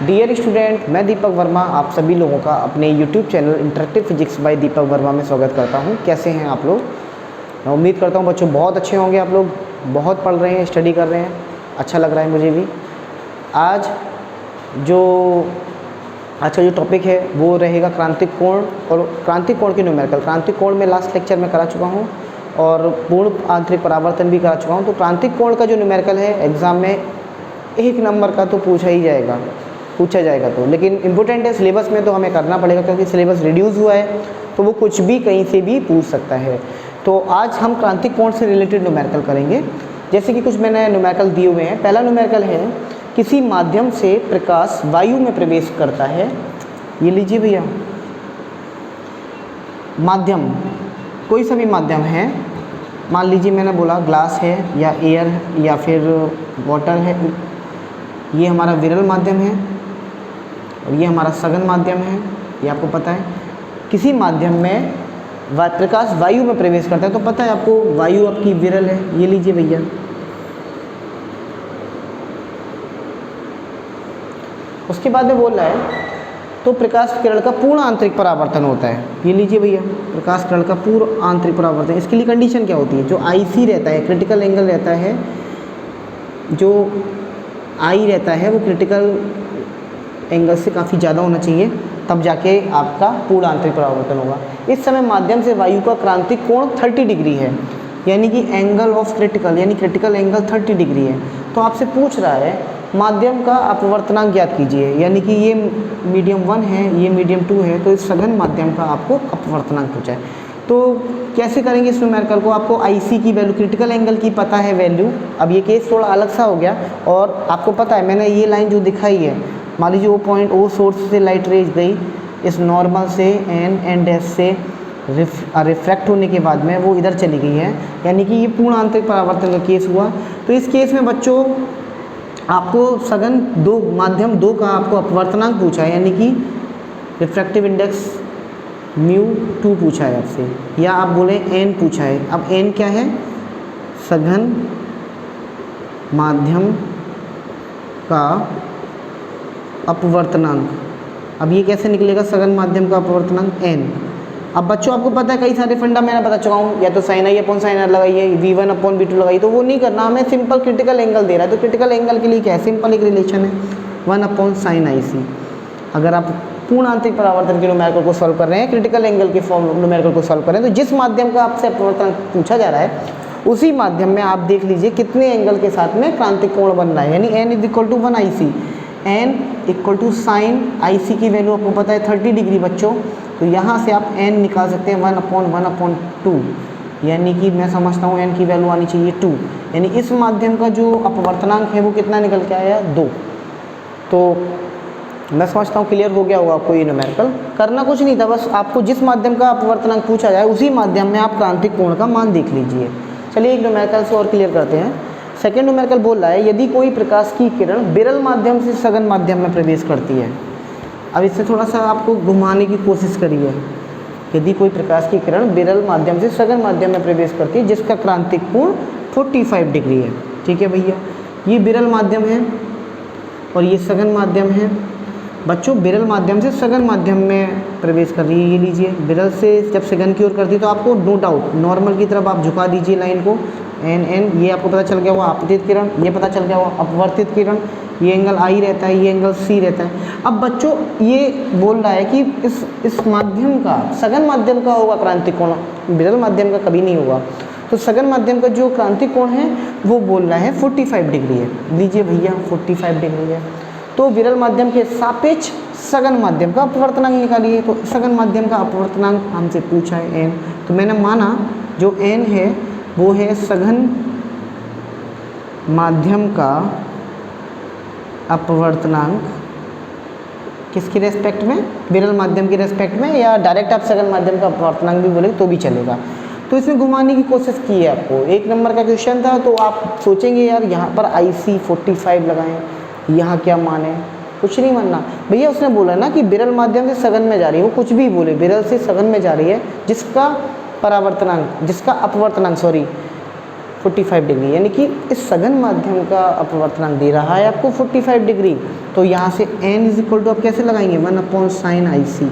Dear student, मैं दीपक वर्मा आप सभी लोगों का अपने YouTube channel interactive physics by Deepak Verma में स्वागत करता हूं। कैसे हैं आप लोग? मैं उम्मीद करता हूं बच्चों बहुत अच्छे होंगे। आप लोग बहुत पढ़ रहे हैं, स्टडी कर रहे हैं, अच्छा लग रहा है मुझे भी। आज का जो टॉपिक है वो रहेगा क्रांतिक कोण और क्रांतिक कोण की न्यूमेरिकल। क्रांतिक कोण में लास्ट लेक्चर में करा चुका हूँ और पूर्ण आंतरिक परावर्तन भी करा चुका हूँ। तो क्रांतिक कोण का जो न्यूमेरिकल है एग्ज़ाम में 1 नंबर का तो पूछा जाएगा तो, लेकिन इम्पोर्टेंट है सिलेबस में तो हमें करना पड़ेगा क्योंकि सिलेबस रिड्यूस हुआ है तो वो कुछ भी कहीं से भी पूछ सकता है। तो आज हम क्रांतिक कोण से रिलेटेड न्यूमेरिकल करेंगे। जैसे कि कुछ मैंने न्यूमेरिकल दिए हुए हैं। पहला न्यूमेरिकल है, किसी माध्यम से प्रकाश वायु में प्रवेश करता है। ये लीजिए भैया, माध्यम कोई सा भी माध्यम है, मान लीजिए मैंने बोला ग्लास है या एयर या फिर वाटर है। ये हमारा विरल माध्यम है और ये हमारा सघन माध्यम है, ये आपको पता है। किसी माध्यम में प्रकाश वायु में प्रवेश करता है तो पता है आपको वायु आपकी विरल है। ये लीजिए भैया, उसके बाद में बोल रहा है तो प्रकाश किरण का पूर्ण आंतरिक परावर्तन होता है। ये लीजिए भैया, प्रकाश किरण का पूर्ण आंतरिक परावर्तन। इसके लिए कंडीशन क्या होती है? जो IC रहता है, क्रिटिकल एंगल रहता है, जो I रहता है वो क्रिटिकल एंगल से काफ़ी ज़्यादा होना चाहिए, तब जाके आपका पूर्ण आंतरिक परावर्तन होगा। इस समय माध्यम से वायु का क्रांतिक कोण 30 डिग्री है, यानी कि एंगल ऑफ क्रिटिकल यानी क्रिटिकल एंगल 30 डिग्री है। तो आपसे पूछ रहा है माध्यम का अपवर्तनांक ज्ञात कीजिए, यानी कि ये मीडियम 1 है, ये मीडियम 2 है, तो इस सघन माध्यम का आपको अपवर्तनांक पूछा है। तो कैसे करेंगे इस न्यूमेरिकल को? आपको IC की वैल्यू, क्रिटिकल एंगल की पता है वैल्यू। अब ये केस थोड़ा अलग सा हो गया और आपको पता है मैंने ये लाइन जो दिखाई है, मान लीजिए वो पॉइंट O सोर्स से लाइट रेज गई, इस नॉर्मल से N डैश से रिफ्रैक्ट होने के बाद में वो इधर चली गई है, यानी कि ये पूर्ण आंतरिक परावर्तन का केस हुआ। तो इस केस में बच्चों आपको सघन माध्यम 2 का आपको अपवर्तनांक पूछा है, यानी कि रिफ्रैक्टिव इंडेक्स μ2 पूछा है आपसे, या आप बोले N पूछा है। अब N क्या है? सघन माध्यम का अपवर्तनांक। अब ये कैसे निकलेगा सघन माध्यम का अपवर्तनांक? N। अब बच्चों आपको पता है कई सारे फंडा मैंने बता चुका हूँ, या तो sin I upon sin R लगाइए, V1/V2 लगाइए, तो वो नहीं करना, हमें सिंपल क्रिटिकल एंगल दे रहा है। तो क्रिटिकल एंगल के लिए क्या है? सिंपल एक रिलेशन है 1/sin IC। अगर आप पूर्ण आंतरिक परावर्तन के न्यूमेरिकल को सॉल्व कर रहे हैं, क्रिटिकल एंगल के फॉर्म न्यूमेरिकल को सॉल्व कर रहे हैं, तो जिस माध्यम का आपसे अपवर्तनांक पूछा जा रहा है उसी माध्यम में आप देख लीजिए कितने एंगल के साथ में क्रांतिक कोण बन रहा है, यानी N = 1 IC। N = sin IC की वैल्यू आपको पता है 30 डिग्री बच्चों, तो यहाँ से आप N निकाल सकते हैं 1/1/2, यानी कि मैं समझता हूँ N की वैल्यू आनी चाहिए 2, यानी इस माध्यम का जो अपवर्तनांक है वो कितना निकल के आया? 2। तो मैं समझता हूँ क्लियर हो गया होगा आपको। ये न्यूमेरिकल करना कुछ नहीं था, बस आपको जिस माध्यम का अपवर्तनांक पूछा जाए उसी माध्यम में आप क्रांतिक कोण का मान देख लीजिए। चलिए एक न्यूमेरिकल से और क्लियर करते हैं। सेकेंड न्यूमेरिकल बोल रहा है, यदि कोई प्रकाश की किरण विरल माध्यम से सघन माध्यम में प्रवेश करती है। अब इससे थोड़ा सा आपको घुमाने की कोशिश करिए। यदि कोई प्रकाश की किरण विरल माध्यम से सघन माध्यम में प्रवेश करती है जिसका क्रांतिक कोण 45 डिग्री है। ठीक है भैया, ये विरल माध्यम है और ये सघन माध्यम है। बच्चों विरल माध्यम से सघन माध्यम में प्रवेश कर रही है। ये लीजिए, विरल से जब सघन की ओर करती है तो आपको नो डाउट नॉर्मल की तरफ आप झुका दीजिए लाइन को, N। ये आपको पता चल गया हुआ आपतित किरण, ये पता चल गया हुआ अपवर्तित किरण, ये एंगल I रहता है, ये एंगल C रहता है। अब बच्चों ये बोल रहा है कि इस माध्यम का, सघन माध्यम का होगा क्रांतिक कोण, विरल माध्यम का कभी नहीं होगा। तो सघन माध्यम का जो क्रांतिक कोण है वो बोल रहा है 45 डिग्री है। लीजिए भैया 45 डिग्री है। तो विरल माध्यम के सापेक्ष सघन माध्यम का अपवर्तनांक निकालिए। तो सघन माध्यम का अपवर्तनांक हमसे पूछा है N, तो मैंने माना जो N है वो है सघन माध्यम का अपवर्तनांक। किसके रेस्पेक्ट में? विरल माध्यम के रेस्पेक्ट में, या डायरेक्ट आप सघन माध्यम का अपवर्तनांक भी बोले तो भी चलेगा। तो इसमें घुमाने की कोशिश की है आपको। 1 नंबर का क्वेश्चन था तो आप सोचेंगे यार यहाँ पर IC 45 लगाएं, यहाँ क्या माने? कुछ नहीं मानना भैया, उसने बोला ना कि विरल माध्यम से सघन में जा रही है, वो कुछ भी बोले, विरल से सघन में जा रही है जिसका अपवर्तनांक 45 डिग्री, यानी कि इस सघन माध्यम का अपवर्तनांक दे रहा है आपको 45 डिग्री। तो यहाँ से n इज इक्वल टू आप कैसे लगाएंगे 1 upon sine i c,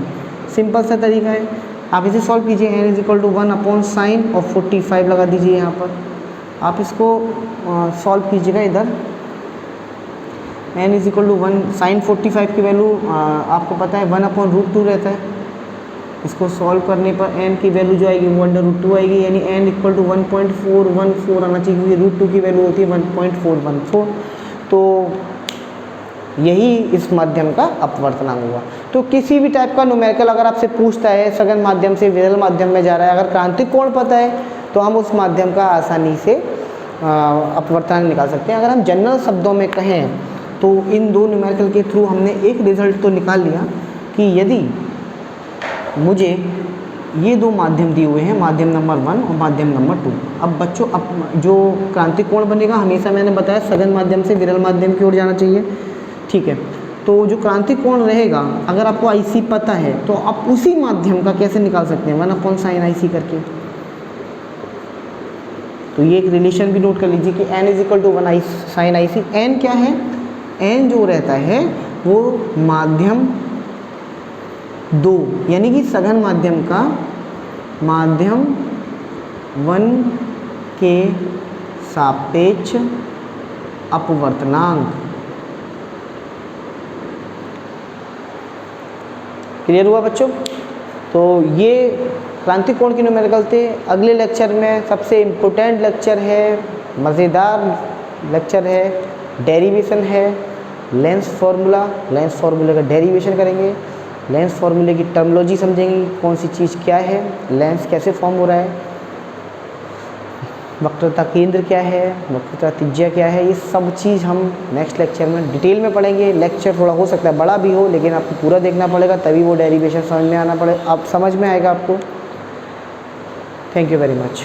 simple सा तरीका है। आप इसे सॉल्व कीजिए, n is equal to 1 upon sine और 45 लगा दीजिए यहाँ पर। आप इसको सॉल्व कीजिएगा इधर, n is equal to 1 sine 45 की वैल्यू आपको पता है 1 अपॉन रूट 2 रहता है। इसको सॉल्व करने पर n की वैल्यू जो आएगी वो अंडर रूट 2 आएगी, यानी n इक्वल टू 1.414 आना चाहिए, क्योंकि रूट 2 की वैल्यू होती है 1.414। तो यही इस माध्यम का अपवर्तनांक हुआ। तो किसी भी टाइप का न्यूमेरिकल अगर आपसे पूछता है सघन माध्यम से विरल माध्यम में जा रहा है, अगर क्रांतिक कोण पता है तो हम उस माध्यम का आसानी से अपवर्तनांक निकाल सकते हैं। अगर हम जनरल शब्दों में कहें तो इन दो न्यूमेरिकल के थ्रू हमने एक रिजल्ट तो निकाल लिया कि यदि मुझे ये दो माध्यम दिए हुए हैं, माध्यम नंबर 1 और माध्यम नंबर 2। अब बच्चों जो क्रांतिक कोण बनेगा हमेशा मैंने बताया सघन माध्यम से विरल माध्यम की ओर जाना चाहिए, ठीक है। तो जो क्रांतिक कोण रहेगा अगर आपको आई सी पता है तो आप उसी माध्यम का कैसे निकाल सकते हैं 1 अपॉन साइन आई सी करके। तो ये एक रिलेशन भी नोट कर लीजिए कि n is equal to 1 sine i c. N क्या है, n जो रहता है वो माध्यम 2 यानी कि सघन माध्यम का माध्यम 1 के सापेक्ष अपवर्तनांक। क्लियर हुआ बच्चों? तो ये क्रांतिक कोण के न्यूमेरिकल थे। अगले लेक्चर में सबसे इम्पोर्टेंट लेक्चर है, मज़ेदार लेक्चर है, डेरिवेशन है, लेंस फार्मूला। लेंस फार्मूले का डेरिवेशन करेंगे, लेंस फार्मूले की टर्मिनोलॉजी समझेंगे, कौन सी चीज़ क्या है, लेंस कैसे फॉर्म हो रहा है, वक्रता केंद्र क्या है, वक्रता त्रिज्या क्या है, ये सब चीज़ हम नेक्स्ट लेक्चर में डिटेल में पढ़ेंगे। लेक्चर थोड़ा हो सकता है बड़ा भी हो, लेकिन आपको पूरा देखना पड़ेगा, तभी वो डेरिवेशन समझ में आना पड़े, आप समझ में आएगा आपको। Thank you very much.